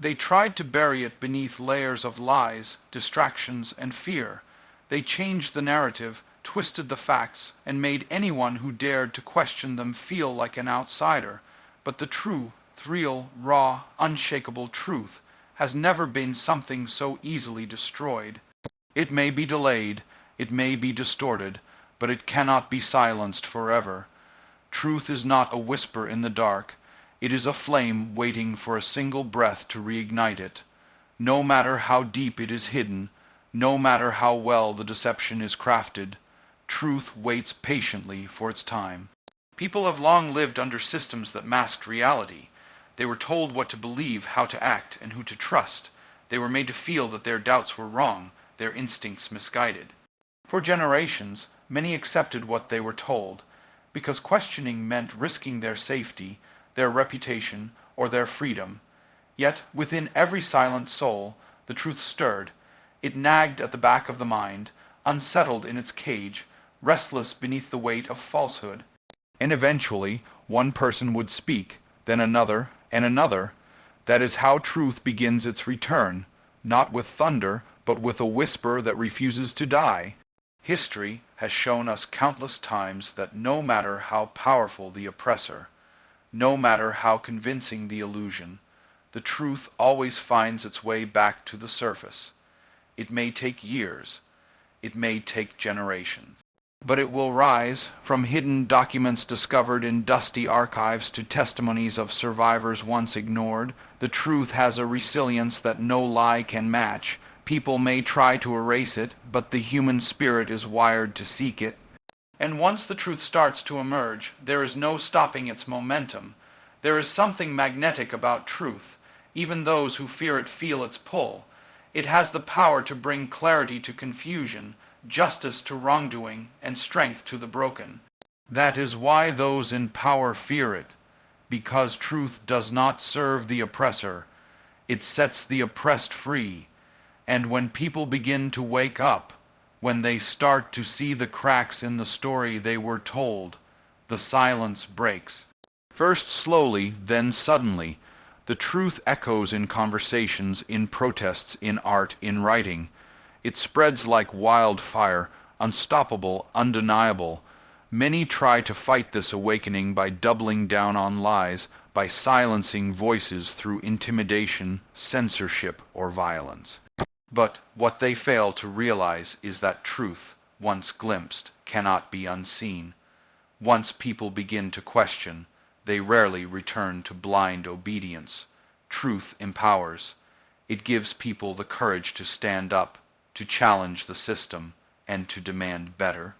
They tried to bury it beneath layers of lies, distractions, and fear. They changed the narrative, twisted the facts, and made anyone who dared to question them feel like an outsider. But the true, real, raw, unshakable truth has never been something so easily destroyed. It may be delayed, it may be distorted, but it cannot be silenced forever. Truth is not a whisper in the dark. It is a flame waiting for a single breath to reignite it. No matter how deep it is hidden, no matter how well the deception is crafted, truth waits patiently for its time. People have long lived under systems that masked reality. They were told what to believe, how to act, and who to trust. They were made to feel that their doubts were wrong, their instincts misguided. For generations, many accepted what they were told, because questioning meant risking their safety, their reputation, or their freedom. Yet within every silent soul the truth stirred. It nagged at the back of the mind, unsettled in its cage, restless beneath the weight of falsehood. And eventually one person would speak, then another, and another. That is how truth begins its return, not with thunder, but with a whisper that refuses to die. History has shown us countless times that no matter how powerful the oppressor, no matter how convincing the illusion, the truth always finds its way back to the surface. It may take years, it may take generations, but it will rise from hidden documents discovered in dusty archives to testimonies of survivors once ignored. The truth has a resilience that no lie can match. People may try to erase it, but the human spirit is wired to seek it. And once the truth starts to emerge, there is no stopping its momentum. There is something magnetic about truth. Even those who fear it feel its pull. It has the power to bring clarity to confusion, justice to wrongdoing, and strength to the broken. That is why those in power fear it, because truth does not serve the oppressor. It sets the oppressed free. And when people begin to wake up, when they start to see the cracks in the story they were told, the silence breaks. First slowly, then suddenly, the truth echoes in conversations, in protests, in art, in writing. It spreads like wildfire, unstoppable, undeniable. Many try to fight this awakening by doubling down on lies, by silencing voices through intimidation, censorship, or violence. But what they fail to realize is that truth, once glimpsed, cannot be unseen. Once people begin to question, they rarely return to blind obedience. Truth empowers. It gives people the courage to stand up, to challenge the system, and to demand better.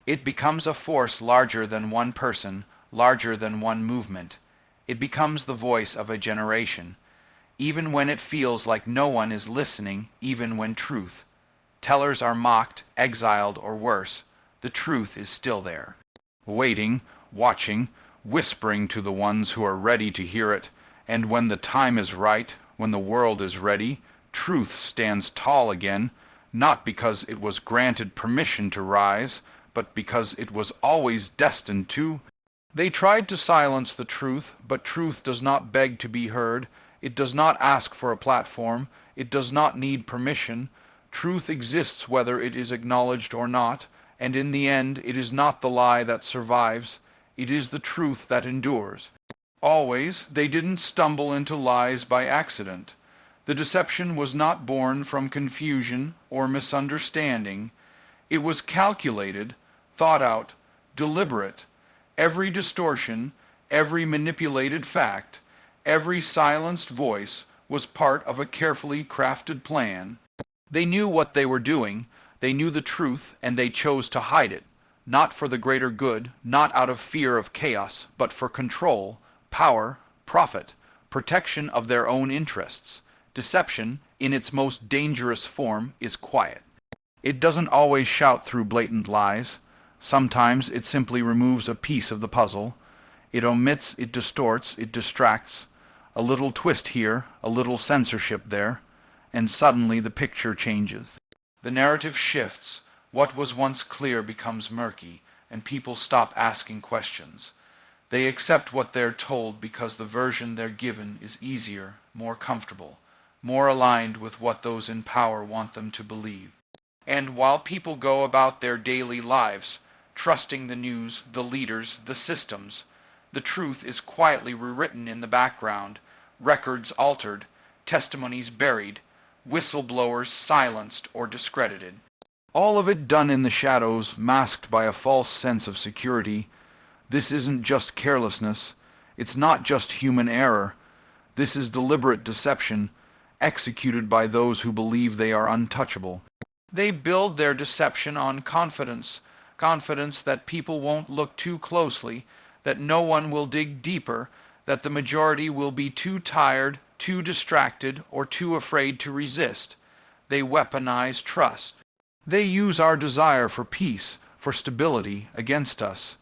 It becomes a force larger than one person, larger than one movement. It becomes the voice of a generation. Even when it feels like no one is listening, even when truth. Tellers are mocked, exiled, or worse. The truth is still there. Waiting, watching, whispering to the ones who are ready to hear it. And when the time is right, when the world is ready, truth stands tall again, not because it was granted permission to rise, but because it was always destined to. They tried to silence the truth, but truth does not beg to be heard. It does not ask for a platform. It does not need permission. Truth exists whether it is acknowledged or not, and in the end it is not the lie that survives. It is the truth that endures. Always, they didn't stumble into lies by accident. The deception was not born from confusion or misunderstanding. It was calculated, thought out, deliberate. Every distortion, every manipulated fact, every silenced voice was part of a carefully crafted plan. They knew what they were doing, they knew the truth, and they chose to hide it, not for the greater good, not out of fear of chaos, but for control, power, profit, protection of their own interests. Deception, in its most dangerous form, is quiet. It doesn't always shout through blatant lies. Sometimes it simply removes a piece of the puzzle. It omits, it distorts, it distracts. A little twist here, a little censorship there, and suddenly the picture changes. The narrative shifts. What was once clear becomes murky, and people stop asking questions. They accept what they're told because the version they're given is easier, more comfortable. more aligned with what those in power want them to believe. And while people go about their daily lives, trusting the news, the leaders, the systems, the truth is quietly rewritten in the background, records altered, testimonies buried, whistleblowers silenced or discredited. All of it done in the shadows, masked by a false sense of security. This isn't just carelessness. It's not just human error. This is deliberate deception, executed by those who believe they are untouchable. They build their deception on confidence, confidence that people won't look too closely, that no one will dig deeper, that the majority will be too tired, too distracted, or too afraid to resist. They weaponize trust. They use our desire for peace, for stability, against us.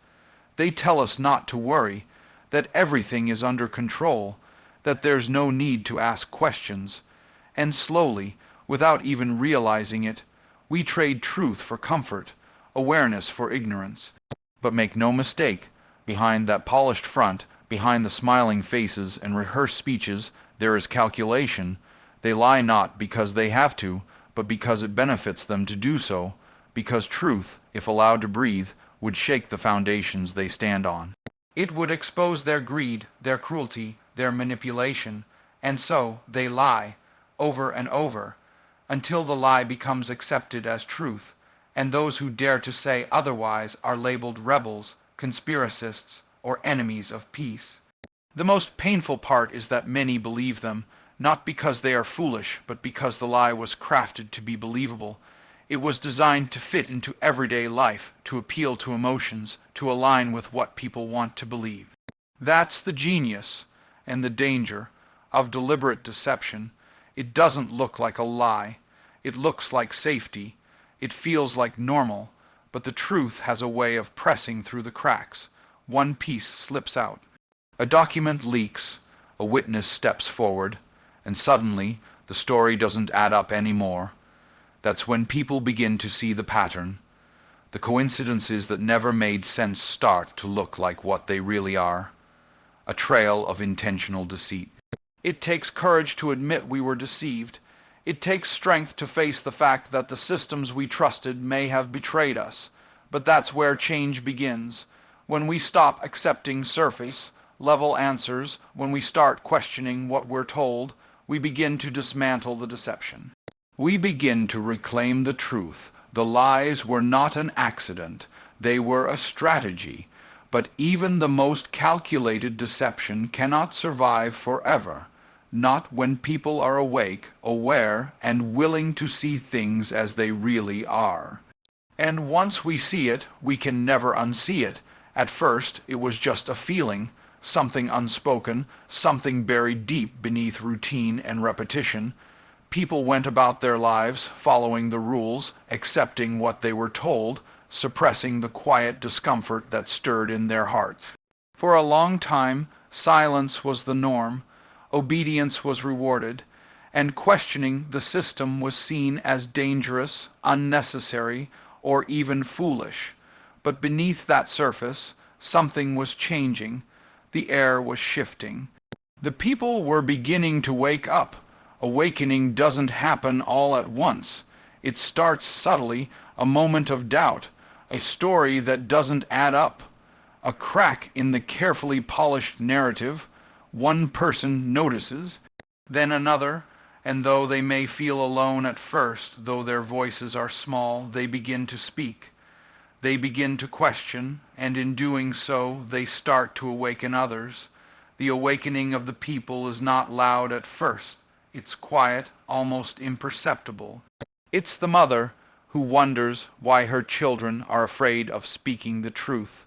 They tell us not to worry, that everything is under control, that there's no need to ask questions. And slowly, without even realizing it, we trade truth for comfort, awareness for ignorance. But make no mistake, behind that polished front, behind the smiling faces and rehearsed speeches, there is calculation. They lie not because they have to, but because it benefits them to do so, because truth, if allowed to breathe, would shake the foundations they stand on. It would expose their greed, their cruelty, their manipulation, and so they lie, over and over, until the lie becomes accepted as truth, and those who dare to say otherwise are labeled rebels, conspiracists, or enemies of peace. The most painful part is that many believe them, not because they are foolish, but because the lie was crafted to be believable. It was designed to fit into everyday life, to appeal to emotions, to align with what people want to believe. That's the genius and the danger of deliberate deception. It doesn't look like a lie. It looks like safety. It feels like normal, but the truth has a way of pressing through the cracks. One piece slips out. A document leaks, a witness steps forward, and suddenly the story doesn't add up anymore. That's when people begin to see the pattern. The coincidences that never made sense start to look like what they really are. A trail of intentional deceit. It takes courage to admit we were deceived. It takes strength to face the fact that the systems we trusted may have betrayed us. But that's where change begins. When we stop accepting surface-level answers, when we start questioning what we're told, we begin to dismantle the deception. We begin to reclaim the truth. The lies were not an accident. They were a strategy. But even the most calculated deception cannot survive forever. Not when people are awake, aware, and willing to see things as they really are. And once we see it, we can never unsee it. At first, it was just a feeling, something unspoken, something buried deep beneath routine and repetition. People went about their lives, following the rules, accepting what they were told, suppressing the quiet discomfort that stirred in their hearts. For a long time, silence was the norm, obedience was rewarded, and questioning the system was seen as dangerous, unnecessary, or even foolish. But beneath that surface, something was changing. The air was shifting. The people were beginning to wake up. Awakening doesn't happen all at once. It starts subtly, a moment of doubt, a story that doesn't add up, a crack in the carefully polished narrative. One person notices, then another, and though they may feel alone at first, though their voices are small, they begin to speak. They begin to question, and in doing so, they start to awaken others. The awakening of the people is not loud at first. It's quiet, almost imperceptible. It's the mother who wonders why her children are afraid of speaking the truth.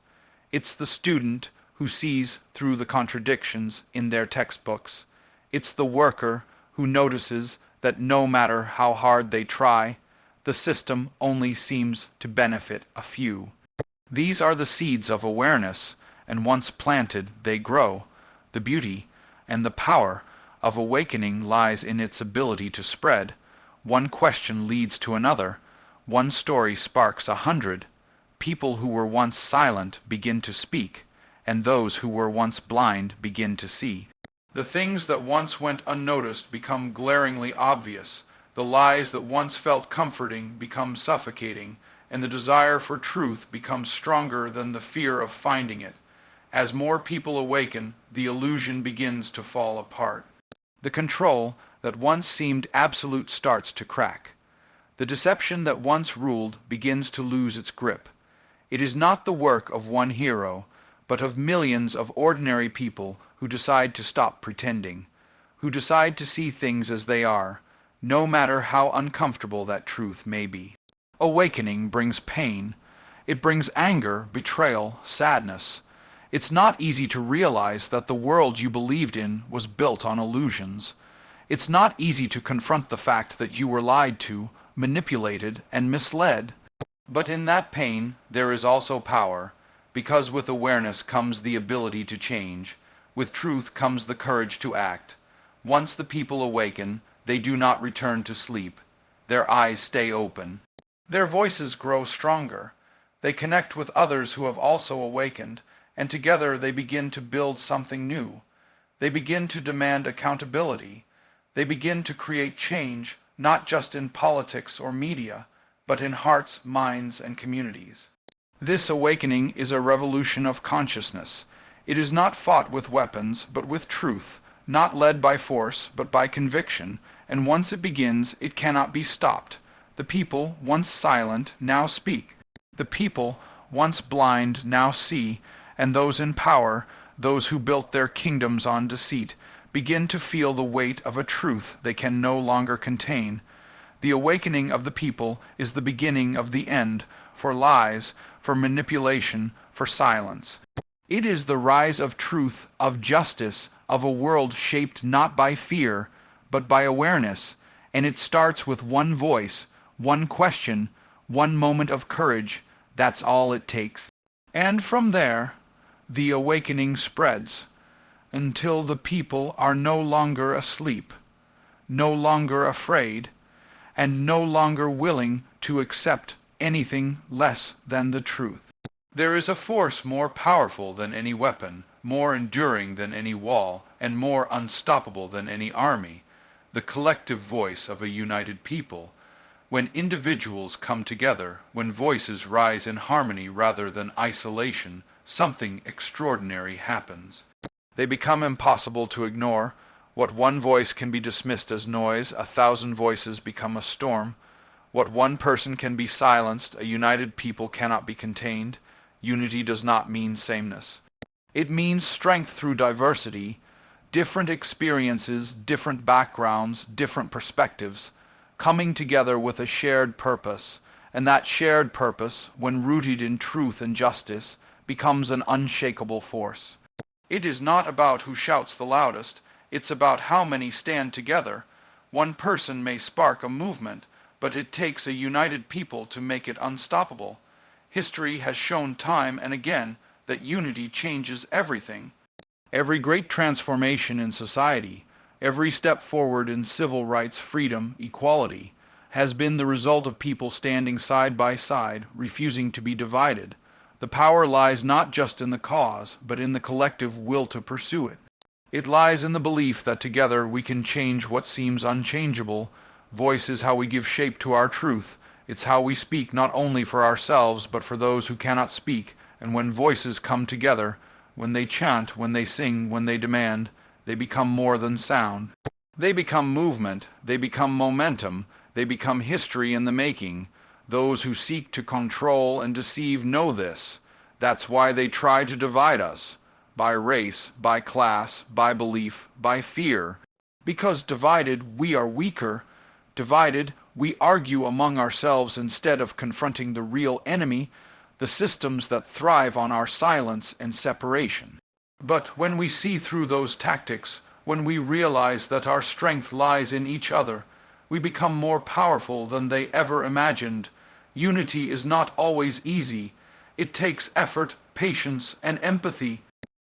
It's the student who sees through the contradictions in their textbooks. It's the worker who notices that no matter how hard they try, the system only seems to benefit a few. These are the seeds of awareness, and once planted, they grow. The beauty and the power of awakening lies in its ability to spread. One question leads to another. One story sparks 100. People who were once silent begin to speak, and those who were once blind begin to see. The things that once went unnoticed become glaringly obvious, the lies that once felt comforting become suffocating, and the desire for truth becomes stronger than the fear of finding it. As more people awaken, the illusion begins to fall apart. The control that once seemed absolute starts to crack. The deception that once ruled begins to lose its grip. It is not the work of one hero, but of millions of ordinary people who decide to stop pretending, who decide to see things as they are, no matter how uncomfortable that truth may be. Awakening brings pain. It brings anger, betrayal, sadness. It's not easy to realize that the world you believed in was built on illusions. It's not easy to confront the fact that you were lied to, manipulated, and misled. But in that pain there is also power, because with awareness comes the ability to change. With truth comes the courage to act. Once the people awaken, they do not return to sleep. Their eyes stay open. Their voices grow stronger. They connect with others who have also awakened, and together they begin to build something new. They begin to demand accountability. They begin to create change, not just in politics or media, but in hearts, minds, and communities. This awakening is a revolution of consciousness. It is not fought with weapons, but with truth, not led by force, but by conviction, and once it begins, it cannot be stopped. The people, once silent, now speak. The people, once blind, now see, and those in power, those who built their kingdoms on deceit, begin to feel the weight of a truth they can no longer contain. The awakening of the people is the beginning of the end, for lies, for manipulation, for silence. It is the rise of truth, of justice, of a world shaped not by fear, but by awareness, and it starts with one voice, one question, one moment of courage. That's all it takes. And from there, the awakening spreads, until the people are no longer asleep, no longer afraid, and no longer willing to accept anything less than the truth. There is a force more powerful than any weapon, more enduring than any wall, and more unstoppable than any army, the collective voice of a united people. When individuals come together, when voices rise in harmony rather than isolation, something extraordinary happens. They become impossible to ignore. What one voice can be dismissed as noise, 1,000 voices become a storm. What one person can be silenced, a united people cannot be contained. Unity does not mean sameness. It means strength through diversity, different experiences, different backgrounds, different perspectives, coming together with a shared purpose, and that shared purpose, when rooted in truth and justice, becomes an unshakable force. It is not about who shouts the loudest, it's about how many stand together. One person may spark a movement, but it takes a united people to make it unstoppable. History has shown time and again that unity changes everything. Every great transformation in society, every step forward in civil rights, freedom, equality, has been the result of people standing side by side, refusing to be divided. The power lies not just in the cause, but in the collective will to pursue it. It lies in the belief that together we can change what seems unchangeable. Voice is how we give shape to our truth. It's how we speak not only for ourselves, but for those who cannot speak. And when voices come together, when they chant, when they sing, when they demand, they become more than sound. They become movement, they become momentum, they become history in the making. Those who seek to control and deceive know this. That's why they try to divide us. By race, by class, by belief, by fear. Because divided, we are weaker. Divided, we argue among ourselves instead of confronting the real enemy, the systems that thrive on our silence and separation. But when we see through those tactics, when we realize that our strength lies in each other, we become more powerful than they ever imagined. Unity is not always easy. It takes effort, patience, and empathy.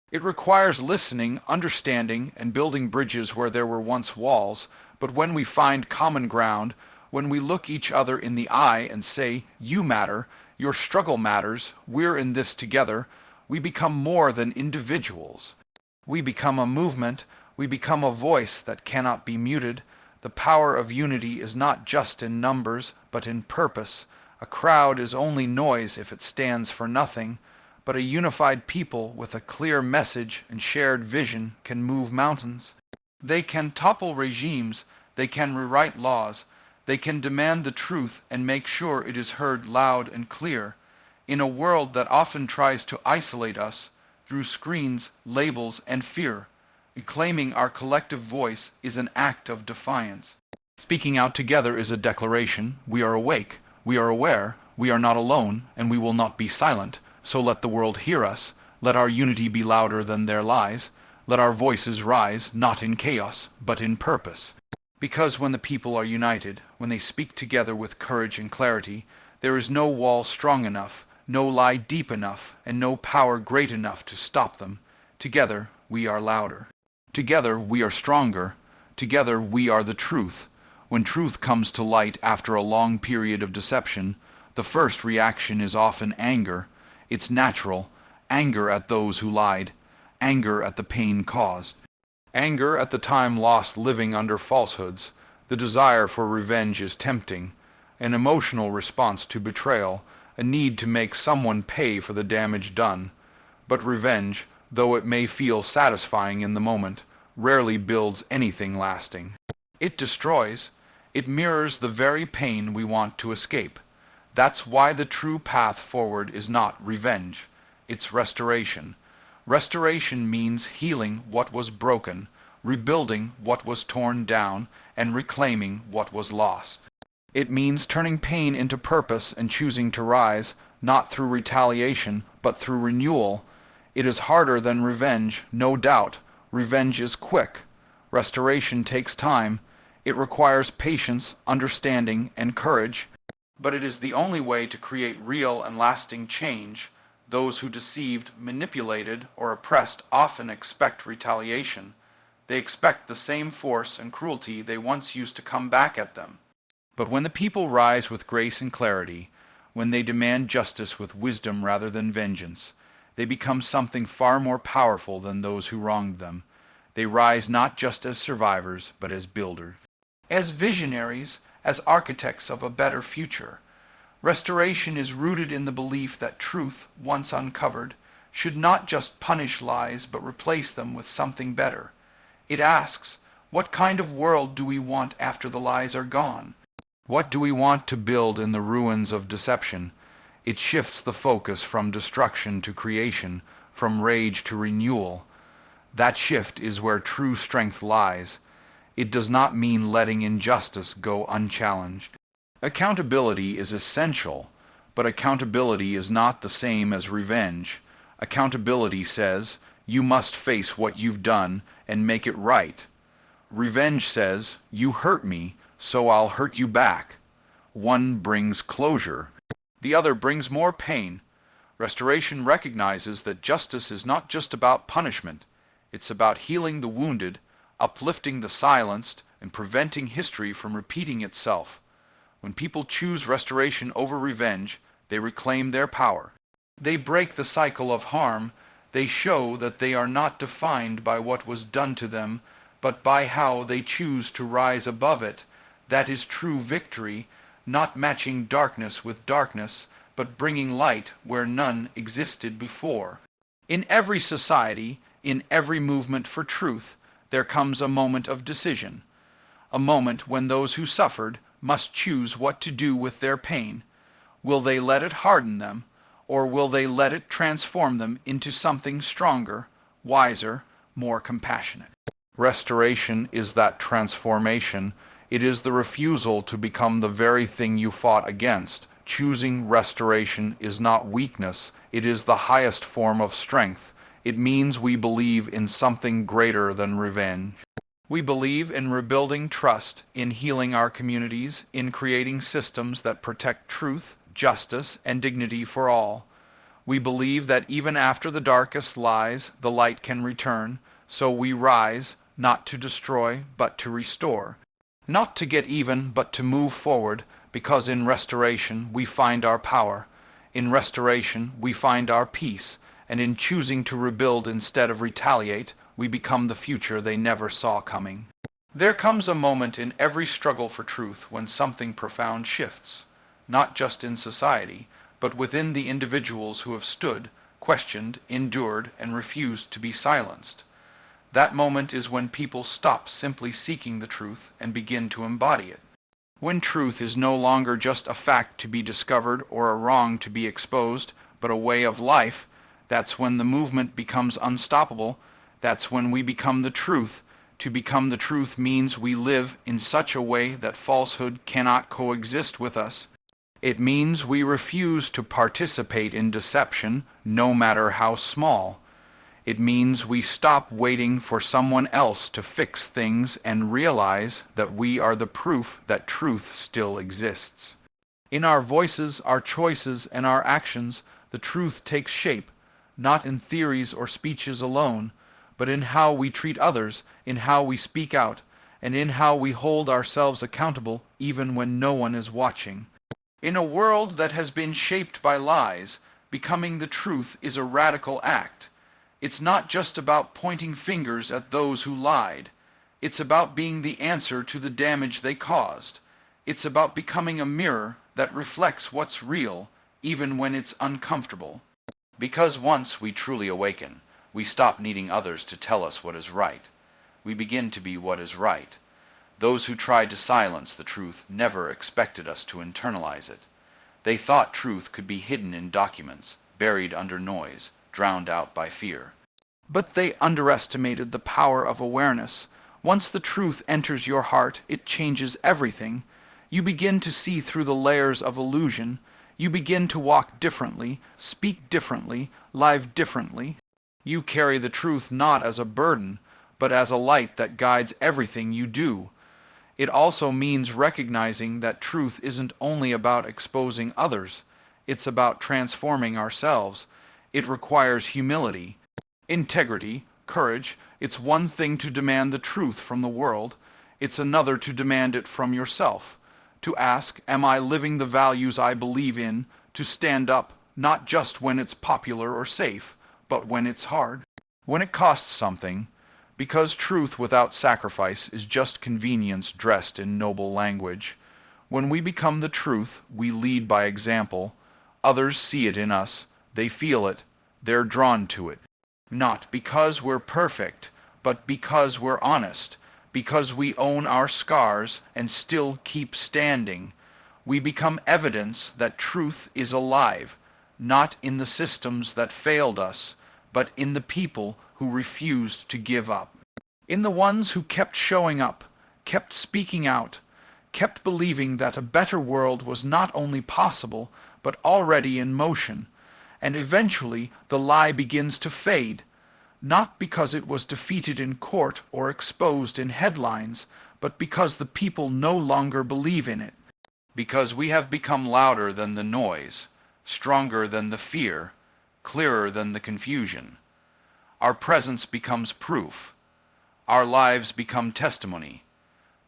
It requires listening, understanding, and building bridges where there were once walls. But when we find common ground, when we look each other in the eye and say, "You matter, your struggle matters, we're in this together," we become more than individuals. We become a movement, We become a voice that cannot be muted. The power of unity is not just in numbers, but in purpose. A crowd is only noise if it stands for nothing, but a unified people with a clear message and shared vision can move mountains. They can topple regimes, they can rewrite laws, they can demand the truth and make sure it is heard loud and clear. In a world that often tries to isolate us through screens, labels, and fear, reclaiming our collective voice is an act of defiance. Speaking out together is a declaration. We are awake, we are aware, we are not alone, and we will not be silent. So let the world hear us. Let our unity be louder than their lies. Let our voices rise, not in chaos, but in purpose. Because when the people are united, when they speak together with courage and clarity, there is no wall strong enough, no lie deep enough, and no power great enough to stop them. Together, we are louder. Together, we are stronger. Together, we are the truth. When truth comes to light after a long period of deception, the first reaction is often anger. It's natural. Anger at those who lied. Anger at the pain caused. Anger at the time lost living under falsehoods. The desire for revenge is tempting. An emotional response to betrayal, a need to make someone pay for the damage done. But revenge, though it may feel satisfying in the moment, rarely builds anything lasting. It destroys. It mirrors the very pain we want to escape. That's why the true path forward is not revenge. It's restoration. Restoration means healing what was broken, rebuilding what was torn down, and reclaiming what was lost. It means turning pain into purpose and choosing to rise, not through retaliation, but through renewal. It is harder than revenge, no doubt. Revenge is quick. Restoration takes time. It requires patience, understanding, and courage. But it is the only way to create real and lasting change. Those who deceived, manipulated, or oppressed often expect retaliation. They expect the same force and cruelty they once used to come back at them. But when the people rise with grace and clarity, when they demand justice with wisdom rather than vengeance, they become something far more powerful than those who wronged them. They rise not just as survivors, but as builders. As visionaries, as architects of a better future. Restoration is rooted in the belief that truth, once uncovered, should not just punish lies but replace them with something better. It asks, what kind of world do we want after the lies are gone? What do we want to build in the ruins of deception? It shifts the focus from destruction to creation, from rage to renewal. That shift is where true strength lies. It does not mean letting injustice go unchallenged. Accountability is essential, but accountability is not the same as revenge. Accountability says, you must face what you've done and make it right. Revenge says, you hurt me, so I'll hurt you back. One brings closure. The other brings more pain. Restoration recognizes that justice is not just about punishment. It's about healing the wounded, uplifting the silenced, and preventing history from repeating itself. When people choose restoration over revenge, they reclaim their power. They break the cycle of harm. They show that they are not defined by what was done to them, but by how they choose to rise above it. That is true victory, not matching darkness with darkness, but bringing light where none existed before. In every society, in every movement for truth, there comes a moment of decision, a moment when those who suffered must choose what to do with their pain. Will they let it harden them, or will they let it transform them into something stronger, wiser, more compassionate? Restoration is that transformation. It is the refusal to become the very thing you fought against. Choosing restoration is not weakness. It is the highest form of strength. It means we believe in something greater than revenge. We believe in rebuilding trust, in healing our communities, in creating systems that protect truth, justice, and dignity for all. We believe that even after the darkest lies, the light can return, so we rise, not to destroy, but to restore. Not to get even, but to move forward, because in restoration we find our power. In restoration we find our peace, and in choosing to rebuild instead of retaliate, we become the future they never saw coming. There comes a moment in every struggle for truth when something profound shifts, not just in society, but within the individuals who have stood, questioned, endured, and refused to be silenced. That moment is when people stop simply seeking the truth and begin to embody it. When truth is no longer just a fact to be discovered or a wrong to be exposed, but a way of life, that's when the movement becomes unstoppable. That's when we become the truth. To become the truth means we live in such a way that falsehood cannot coexist with us. It means we refuse to participate in deception, no matter how small. It means we stop waiting for someone else to fix things and realize that we are the proof that truth still exists. In our voices, our choices, and our actions, the truth takes shape, not in theories or speeches alone, but in how we treat others, in how we speak out, and in how we hold ourselves accountable even when no one is watching. In a world that has been shaped by lies, becoming the truth is a radical act. It's not just about pointing fingers at those who lied. It's about being the answer to the damage they caused. It's about becoming a mirror that reflects what's real, even when it's uncomfortable. Because once we truly awaken, we stop needing others to tell us what is right. We begin to be what is right. Those who tried to silence the truth never expected us to internalize it. They thought truth could be hidden in documents, buried under noise, drowned out by fear. But they underestimated the power of awareness. Once the truth enters your heart, it changes everything. You begin to see through the layers of illusion. You begin to walk differently, speak differently, live differently. You carry the truth not as a burden, but as a light that guides everything you do. It also means recognizing that truth isn't only about exposing others. It's about transforming ourselves. It requires humility, integrity, courage. It's one thing to demand the truth from the world. It's another to demand it from yourself. To ask, am I living the values I believe in? To stand up, not just when it's popular or safe, but when it's hard, when it costs something, because truth without sacrifice is just convenience dressed in noble language. When we become the truth, we lead by example. Others see it in us, they feel it, they're drawn to it. Not because we're perfect, but because we're honest, because we own our scars and still keep standing. We become evidence that truth is alive, not in the systems that failed us, but in the people who refused to give up. In the ones who kept showing up, kept speaking out, kept believing that a better world was not only possible, but already in motion. And eventually the lie begins to fade, not because it was defeated in court or exposed in headlines, but because the people no longer believe in it. Because we have become louder than the noise, stronger than the fear, clearer than the confusion. Our presence becomes proof. Our lives become testimony.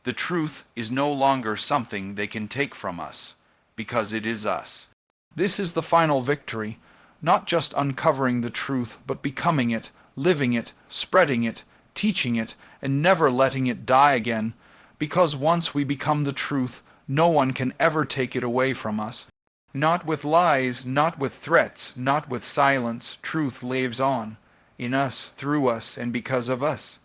The truth is no longer something they can take from us, because it is us. This is the final victory, not just uncovering the truth, but becoming it, living it, spreading it, teaching it, and never letting it die again, because once we become the truth, no one can ever take it away from us. Not with lies, not with threats, not with silence, truth lives on, in us, through us, and because of us.